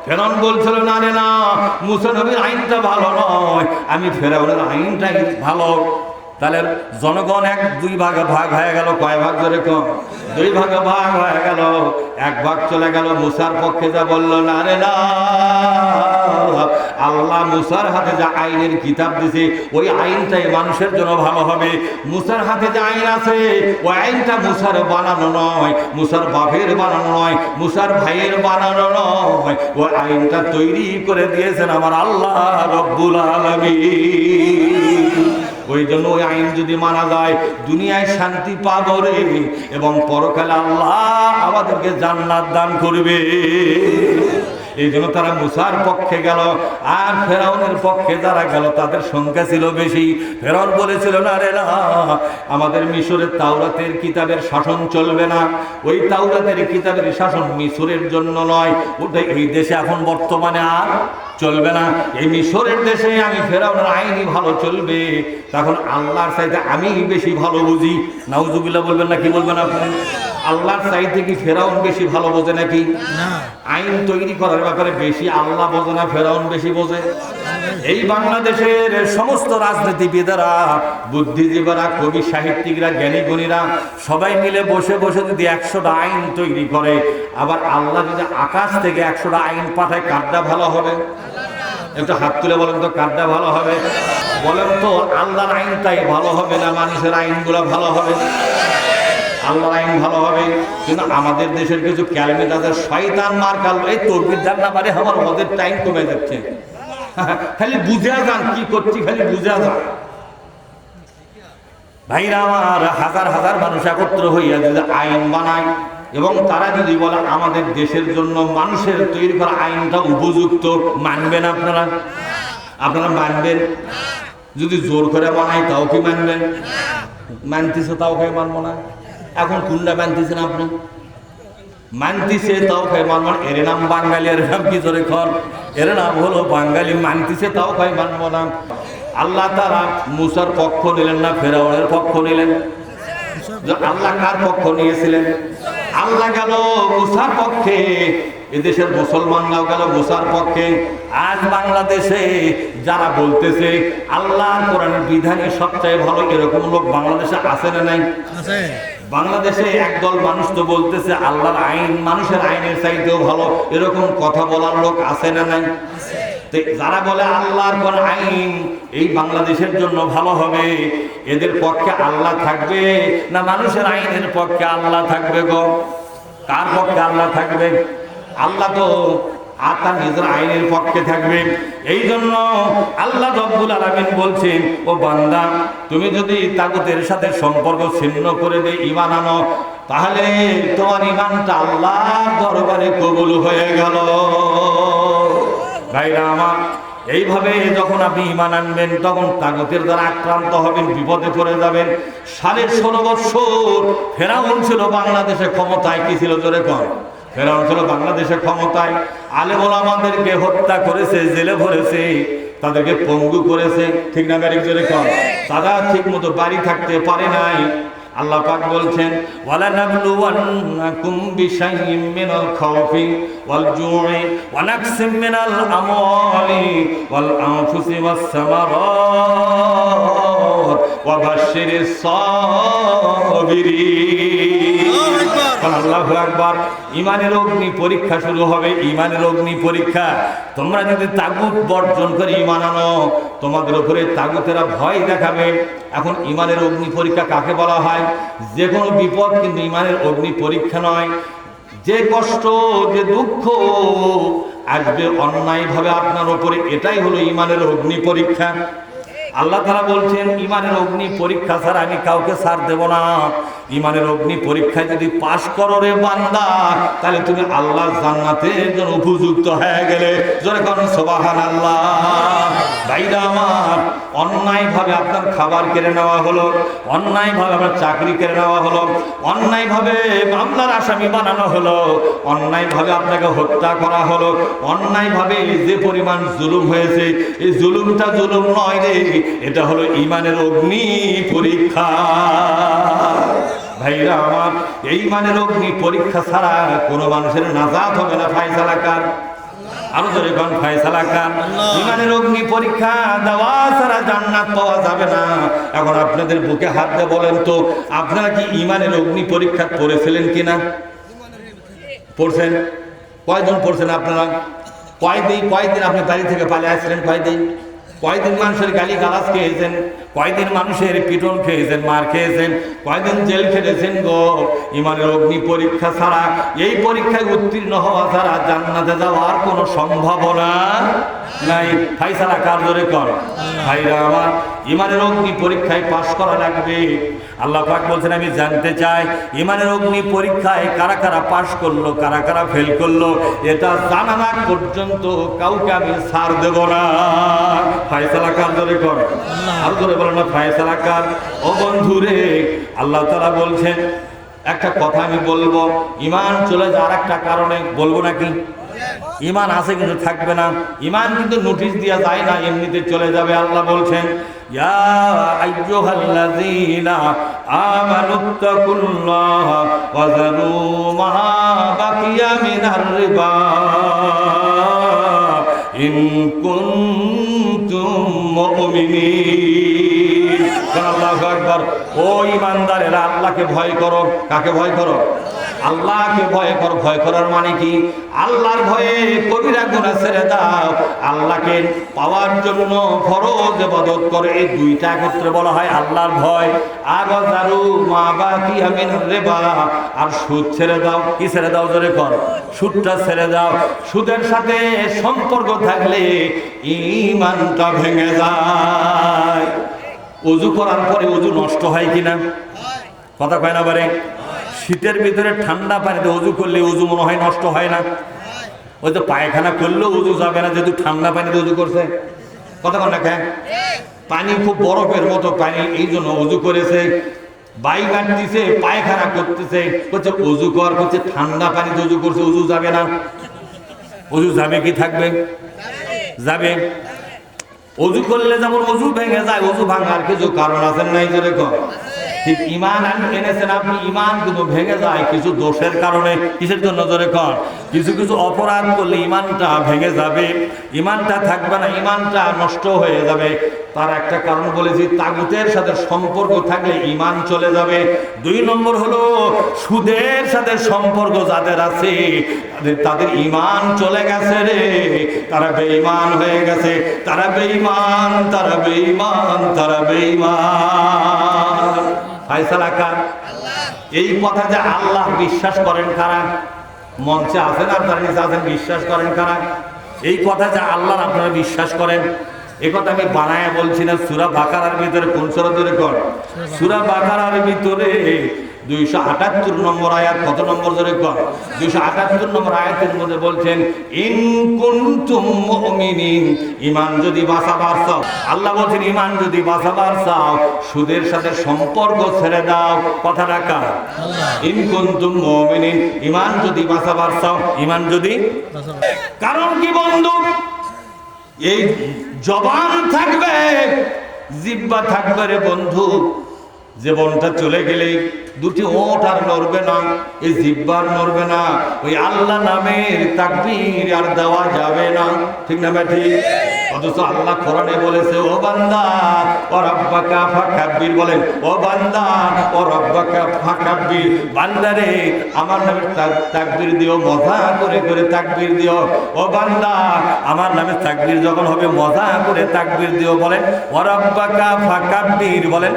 ফেরাউন বলছিল না রে না, মুসা নবীর আইনটা ভালো নয়, আমি ফেরাউনের আইনটাই ভালো। তাহলে জনগণ দুই ভাগে ভাগ হয়ে গেল। কয় ভাগ ধরে কম? দুই ভাগে ভাগ হয়ে গেল। এক ভাগ চলে গেল মুসার পক্ষে, যা বলল না রে না, আল্লাহ মুসার হাতে যা আইনের কিতাব দিছে ওই আইনটাই মানুষের জন্য ভালো হবে। মুসার হাতে যে আইন আছে ওই আইনটা মুসার বানানো নয়, মুসার বাপের বানানো নয়, মুসার ভাইয়ের বানানো নয়, ওই আইনটা তৈরি করে দিয়েছেন আমার আল্লাহ রব্বুল আলামিন। ওই জন্য ওই আইন যদি মানা যায় দুনিয়ায় শান্তি পাবো রে, এবং পরকালে আল্লাহ আমাদেরকে জান্নাত দান করবে। এই জন্য তারা মুসার পক্ষে গেল। আর ফেরাউনের পক্ষে যারা গেল তাদের সংখ্যা ছিল বেশি। ফেরাউন বলেছিল না রে না, আমাদের মিশরের তাওরাতের কিতাবের শাসন চলবে না, ওই তাওরাতের কিতাবের শাসন মিশরের জন্য নয়, ওটা এই দেশে এখন বর্তমানে আর চলবে না। এই মিশরের দেশে আমি ফেরাউনের আইনই ভালো চলবে। তখন আল্লাহর চাইতে আমি বেশি ভালো বুঝি। নাউজুবিল্লাহ বলবেন না, কি বলবেন আপনি? আল্লাহর চাইতে কি ফেরাউন বেশি ভালো বোঝে নাকি? আইন তৈরি করার ব্যাপারে বেশি আল্লাহ বোঝে না, ফেরাউন বেশি বোঝে? এই বাংলাদেশের সমস্ত রাজনীতিবিদেরা, বুদ্ধিজীবীরা, কবি সাহিত্যিকরা, জ্ঞানী গুণীরা সবাই মিলে বসে বসে যদি 100টা আইন তৈরি করে, আবার আল্লাহ যদি আকাশ থেকে 100টা আইন পাঠায়, কারটা ভালো হবে? একটু হাত তুলে বলেন তো, কারটা ভালো হবে? বলেন তো, আল্লাহর আইনটাই ভালো হবে না মানুষের আইনগুলো ভালো হবে? আল্লাহর আইন ভালো হবে। কিন্তু আমাদের দেশের কিছু ক্যালমেট আছে, শয়তান মার্কাল, এই তরবির জান না পারে আমার ওদের টাইম কমে যাচ্ছে, খালি বুঝে যান কি করছি, খালি বুঝে যান। ভাইরা আমার, হাজার হাজার মানুষ একত্র হইয়া যদি আইন বানায় এবং তারা যদি বলে আমাদের দেশের জন্য মানুষের তৈরি করা আইনটা উপযুক্ত, মানবেন আপনারা? আপনারা মানবেন? যদি জোর করে বানাই তাও কি মানবেন? মানতেছে তাও খাই মানবো না। এখন কোনটা মানতেছেন আপনি? মানতেছে তাও খাই মানবো না। এর নাম বাঙালি, এর নাম কি জোরে খর, এর নাম হলো বাঙালি। মানতেছে তাও খাই মানবো না। আল্লাহ তাআলা মুসার পক্ষ নিলেন না ফেরাউনের পক্ষ নিলেন? আল্লাহ কার পক্ষ নিয়েছিলেন? আল্লাহ গেল মুসার পক্ষে, এদেশের মুসলমানরাও গেল মুসার পক্ষে। আজ বাংলাদেশে যারা বলতেছে আল্লাহর কোরআনের বিধানই সবচেয়ে ভালো, এরকম লোক বাংলাদেশে আছে না নাই? বাংলাদেশে একদল মানুষ তো বলতেছে আল্লাহর আইন মানুষের আইনের চাইতেও ভালো, এরকম কথা বলার লোক আছে না নাই? যারা বলে আল্লাহর কোন আইন এই বাংলাদেশের জন্য ভালো হবে, এদের পক্ষে আল্লাহ থাকবে না মানুষের আইনের পক্ষে আল্লাহ থাকবে গো? কার পক্ষে আল্লাহ থাকবে? আল্লাহ তো আর তার নিজের আইনের পক্ষে থাকবে। এই জন্য আল্লাহ রব্বুল আলামিন বলছেন, ও বান্দা, তুমি যদি তাগুতের সাথে সম্পর্ক ছিন্ন করে দিয়ে ঈমান আনো, তাহলে তোমার ঈমানটা আল্লাহর দরবারে কবুল হয়ে গেল। ভাইরা আমার, এইভাবে যখন আপনি ঈমান আনবেন তখন তাগুতের দ্বারা আক্রান্ত হবেন, বিপদে পড়ে যাবেন। 16.5 বছর ফেরাউন ছিল বাংলাদেশে ক্ষমতায়। কি ছিল জোরে কর? ফেরাউন ছিল বাংলাদেশে ক্ষমতায়। আলেম ওলামাদেরকে হত্যা করেছে, জেলে ভরেছে, তাদেরকে পঙ্গু করেছে, ঠিক না গাড়ি জোরে কর? তারা ঠিক মতো বাড়ি থাকতে পারে নাই। আল্লাহ পাক বলছেন, ওয়ালা নাবলুওয়ান্নাকুম বিশাইইম মিনাল খাউফি ওয়াল জু'i ওয়া নাকসিম মিনাল আমওয়ালি ওয়াল আনফুসি ওয়াস সামারাত ওয়া বাশশিরিস সাবিরিন। আল্লাহু আকবার। ঈমানের অগ্নি পরীক্ষা শুরু হবে, ঈমানের অগ্নি পরীক্ষা। তোমরা যদি তাগুত বর্জন করে ঈমান আনো, তোমাদের উপরে তাগুতেরা ভয় দেখাবে। এখন ঈমানের অগ্নি পরীক্ষা কাকে বলা হয়? যে কোনো বিপদ কিন্তু ঈমানের অগ্নি পরীক্ষা নয়। যে কষ্ট, যে দুঃখ আসবে অন্যায়ভাবে আপনার উপরে, এটাই হলো ঈমানের অগ্নি পরীক্ষা। আল্লাহ তাআলা বলছেন, ঈমানের অগ্নি পরীক্ষা ছাড়া আমি কাউকে ছাড় দেব না। ঈমানের অগ্নি পরীক্ষায় যদি পাশ করো রে বান্দা, তাহলে তুমি আল্লাহর জান্নাতের জন্য উপযুক্ত হয়ে গেলে। জোরে বলুন সুবহানাল্লাহ। ভাইরা আমার, অন্যায়ভাবে আপনার খাবার কেড়ে নেওয়া হলো, অন্যায়ভাবে আপনার চাকরি কেড়ে নেওয়া হলো, অন্যায়ভাবে মামলার আসামি বানানো হলো, অন্যায়ভাবে আপনাকে হত্যা করা হলো, অন্যায়ভাবে যে পরিমাণ জুলুম হয়েছে, এই জুলুমটা জুলুম নয় রে, এটা হলো ঈমানের অগ্নি পরীক্ষা। ভাইরা আমার, এই ঈমানের অগ্নি পরীক্ষা ছাড়া কোনো মানুষের নাজাত হবে না। ফায়সালা কার? আরো জোরে কোন ফয়সালা কার। ইমানের অগ্নি পরীক্ষা দেওয়া ছাড়া জান্নাত পাওয়া যাবে না। এখন আপনাদের বুকে হাত দিয়ে বলেন তো, আপনারা কি ইমানের অগ্নি পরীক্ষা পড়েছিলেন কিনা? পড়ছেন? কয়জন পড়ছেন আপনারা? কয়দিন আপনি বাড়ি থেকে পালিয়ে আসছিলেন? কয়দিন মানুষের গালি গালাজ খেয়েছেন? কয়দিন মানুষের পিটন খেয়েছেন, মার খেয়েছেন? কয়দিন জেল খেটেছেন গো? ইমানের অগ্নি পরীক্ষা ছাড়া, এই পরীক্ষায় উত্তীর্ণ হওয়া ছাড়া জান্নাতে যাওয়ার কোনো সম্ভাবনা নাই। ফাইসালা কার জোরে কর। ভাইরা আমার, ইমানের অগ্নি পরীক্ষায় পাশ করা লাগবে। আল্লাহ পাক বলছেন, আমি জানতে চাই ইমানের অগ্নি পরীক্ষায় কারা কারা পাশ করলো, কারা কারা ফেল করলো, এটা জানার আগ পর্যন্ত কাউকে আমি ছাড় দেব না। ফায়সালা কার জোরে কর। আর জোরে বলেন না ফায়সালা কার। ও বন্ধুরে, আল্লাহ তাআলা বলছেন একটা কথা আমি বলবো, ইমান চলে যাওয়ার একটা কারণে বলবো নাকি? ইমান আছে কিন্তু থাকবে না। ইমান কিন্তু নোটিশ দেওয়া যায় না, এমনিতে চলে যাবে। আল্লাহ বলছেন, ইয়া আইয়ুহাল্লাযীনা আমানুত্তাকুল্লাহা ওয়া যারু মা বাকিয়া মিনার রিবা ইন কুনতুম মুমিনিন। আল্লাহু আকবার। ও ঈমানদারেরা, আল্লাহকে ভয় করো। কাকে ভয় করো? আল্লাহকে ভয় করো। ভয় করার মানে কি? আল্লাহর ভয়ে কবিরা গুনাহ ছেড়ে দাও। আল্লাহকে পাওয়ার জন্য ফরজ ইবাদত করো। এই দুইটা একত্রে বলা হয় আল্লাহর ভয়। আর যারু মা বাকিয়া মিনার রিবা, আর সুদ ছেড়ে দাও। কি ছেড়ে দাও? জোরে কর। সুদটা ছেড়ে দাও। সুদের সাথে সম্পর্ক থাকলে ঈমানটা ভেঙে যায়। ওযু করার পরে ওযু নষ্ট হয় কিনা? কথা কয় না বারে? শীতের ভিতরে ঠান্ডা পানিতে ওযু করলে ওযু মনে হয় নষ্ট হয় না? ওই তো পায়খানা করলেও ওযু যাবে না যেহেতু ঠান্ডা পানিতে ওযু করছে। কথা কন না কেন? পানি খুব বরফের মতো পানি, এই জন্য ওযু করেছে। বাই কাটতেছে, পায়খানা করতেছে, করছে ওযু কর, করছে ঠান্ডা পানিতে ওযু করছে, ওযু যাবে না? ওযু যাবে কি থাকবে? যাবে। ওযু করলে যেমন ওযু ভেঙে যায়, ওযু ভাঙার কিছু কারণ আছে নাই? জোরে কর। ঠিক ঈমান এনেছেন আপনি, ঈমান কিন্তু ভেঙে যায় কিছু দোষের কারণে। কিসের জন্য? জোরে কর। কিছু কিছু অপরাধ করলে ঈমানটা ভেঙে যাবে, ঈমানটা থাকবে না, ঈমানটা নষ্ট হয়ে যাবে। তার একটা কারণ বলেছি, তাগুতের সাথে সম্পর্ক থাকলে ঈমান চলে যাবে। 2 নম্বর হলো সুদের সাথে সম্পর্ক যাদের আছে তাদের ঈমান চলে গেছে রে। তারা বেঈমান হয়ে গেছে। তারা বেঈমান, তারা বেঈমান, তারা বেঈমান। ফায়সালা কার? এই কথা যে আল্লাহ বিশ্বাস করেন কারা? মঞ্চে আছেন আর তার নিচে আছেন, বিশ্বাস করেন কারা? এই কথা যে আল্লাহ আপনারা বিশ্বাস করেন, এই কথা আমি বানায়া বলছি না। সূরা বাকারার ভিতরে, কোন সূরা ধরে কর? সূরা বাকারার ভিতরে 278 নম্বর আয়াত। কত নম্বর ধরে কর? 278 নম্বর আয়াতের মধ্যে বলছেন, ইন কুনতুম মুমিনিন, ঈমান যদি বাঁচাবার চাও, আল্লাহ বলছেন ঈমান যদি বাঁচাবার চাও সুদের সাথে সম্পর্ক ছেড়ে দাও। কথা রাখা। ইন কুনতুম মুমিনিন, ঈমান যদি বাঁচাবার চাও, ঈমান যদি। কারণ কি বন্ধু? এই জবান থাকবে, জিহ্বা থাকবে রে বন্ধু। জীবনটা চলে গেলে দুটি ওঠ আর নড়বে না, এই জিহ্বার নড়বে না। ওই আল্লাহ নামের তাকবীর আর দেওয়া যাবে না। ঠিক না বেঠি? অথচ আল্লাহ কোরআনে বলেছে, ও বান্দা ও রাব্বাকা ফাকাব্বির। বলেন, ও বান্দা ও রাব্বাকা ফাকাব্বির। বান্দারে আমার নামে তাকবীর দিও, মজা করে করে তাকবীর দিও। ও বান্দা আমার নামে তাকবীর যখন হবে মজা করে তাকবীর দিও। বলেন, ও রাব্বাকা ফাকাব্বির। বলেন,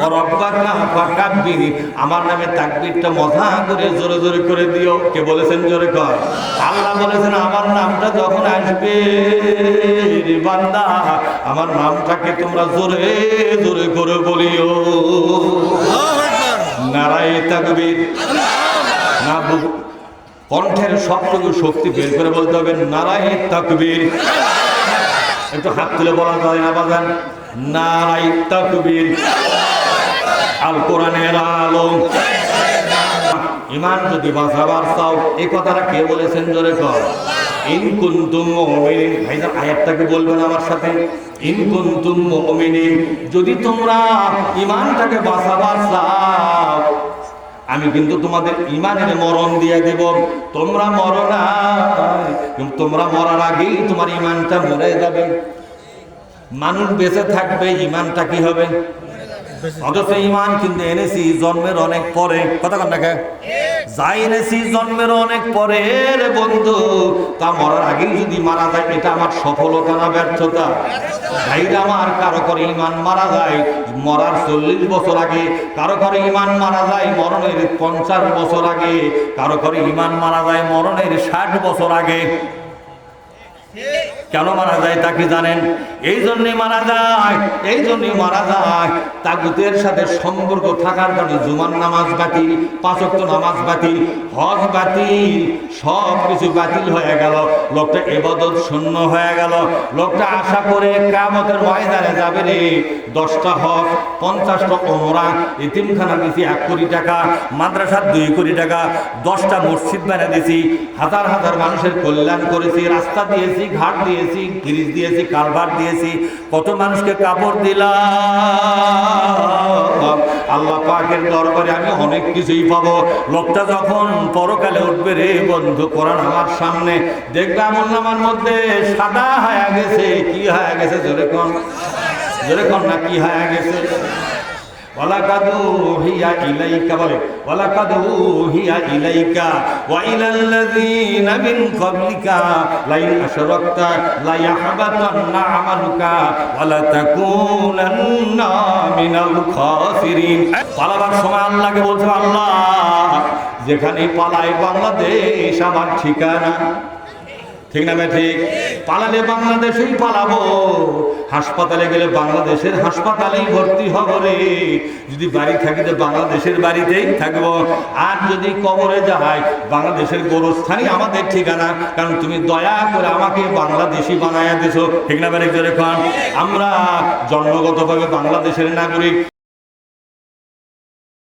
ও রাব্বাকা ফাকাব্বির। আমার নামে তাকবীরটা মজা করে জোরে জোরে করে দিও। কে বলেছেন? জোরে কর। আল্লাহ বলেছেন, আমার নামটা যখন আসবে বান্দা, আমার নামটাকে তোমরা জোরে জোরে করে বলিও। নারায়ে তাকবীর। না, কণ্ঠের সবটুকু শক্তি বের করে বলতে হবে, নারায়ে তাকবীর। একটু হাত তুলে বলা যায় না বাজান? নারায়ে তাকবীর। আল কোরআনের আলো। ঈমান যদি বাঁচাবার চাও, এই কথাটা কে বলেছেন? জোরে কর। ইন কুনতুম মুমিনিন। ভাইজান আয়াতটাকে বলবেন আমার সাথে। ইন কুনতুম মুমিনিন, যদি তোমরা ঈমানটাকে বাঁচাবার চাও, আমি কিন্তু তোমাদের ইমানের মরণ দিয়ে দেব। তোমরা মরো না, কিন্তু তোমরা মরার আগেই তোমার ইমানটা মরে যাবে। মানুষ বেঁচে থাকবে, ইমানটা কি হবে? অথচ ইমান কিন্তু এনেছি জন্মের অনেক পরে। কথা কন না কে? যাই এনেছি জন্মের অনেক পরে রে বন্ধু, তা মরার আগেই যদি মারা যায়, এটা আমার সফলতা না ব্যর্থতা? ভাইরা আমার, কারো করে ইমান মারা যায় মরার 40 বছর আগে, কারো করে ইমান মারা যায় মরণের 50 বছর আগে, কারো করে ইমান মারা যায় মরণের 60 বছর আগে। কেন মারা যায় তা কি জানেন? এই জন্যই মারা যায়, এই জন্যই মারা যায় তাগুতের সাথে সম্পর্ক থাকার কারণে। জুমার নামাজ বাতিল, 5 ওয়াক্ত নামাজ বাতিল, হজ বাতিল, সব কিছু বাতিল হয়ে গেল। লোকটা ইবাদত শূন্য হয়ে গেল। লোকটা আশা করে কিয়ামতের ময়দানে যাবে রে, 10টা হজ, 50টা ওমরা, এতিমখানা দিছি 1 কোটি টাকা, মাদ্রাসা 2 কোটি টাকা, 10টা মসজিদ বানিয়ে দিয়েছি, হাজার হাজার মানুষের কল্যাণ করেছি, রাস্তা দিয়েছি, ঘাট দিয়েছি, ব্রিজ দিয়েছি, কালভার্ট দিয়েছি, কত মানুষকে কাপড় দিলাম। আল্লাহ পাকের দরবারে আমি অনেক কিছুই পাবো। লোকটা যখন পরকালে উঠবে রে বন্ধু, কোরআন আমার সামনে দেখবে আমলনামার মধ্যে সাদা হয়ে গেছে। কি হয়ে গেছে? জোরে কোন, জোরে কোন না, কি হয়ে গেছে? ওয়ালাকাদ উহিয়া ইলাইকা, বলে ওয়ালাকাদ উহিয়া ইলাইকা ওয়া ইলাল্লাযীনা মিন ক্বাবলিকা লাইন আশরাকতা লা ইয়াহবাতান্না আমালুকা ওয়া লা তাকুনান্না মিনাল খাসিরিন। পালাবার সময় আল্লাহকে বলছে, আল্লাহ যেখানে পালাই বাংলাদেশ আমার ঠিকানা। ঠিক না? ঠিক। পালালে বাংলাদেশেই পালাবো, হাসপাতালে গেলে বাংলাদেশের হাসপাতালেই ভর্তি হব রে। যদি বাড়ি থাকি তো বাংলাদেশের বাড়িতেই থাকবো, আর যদি কবরে যাই বাংলাদেশের গোরস্থানই আমাদের ঠিকানা। কারণ তুমি দয়া করে আমাকে বাংলাদেশি বানায়া দিছো। ঠিক না? জোরে কোন। আমরা জন্মগতভাবে বাংলাদেশের নাগরিক।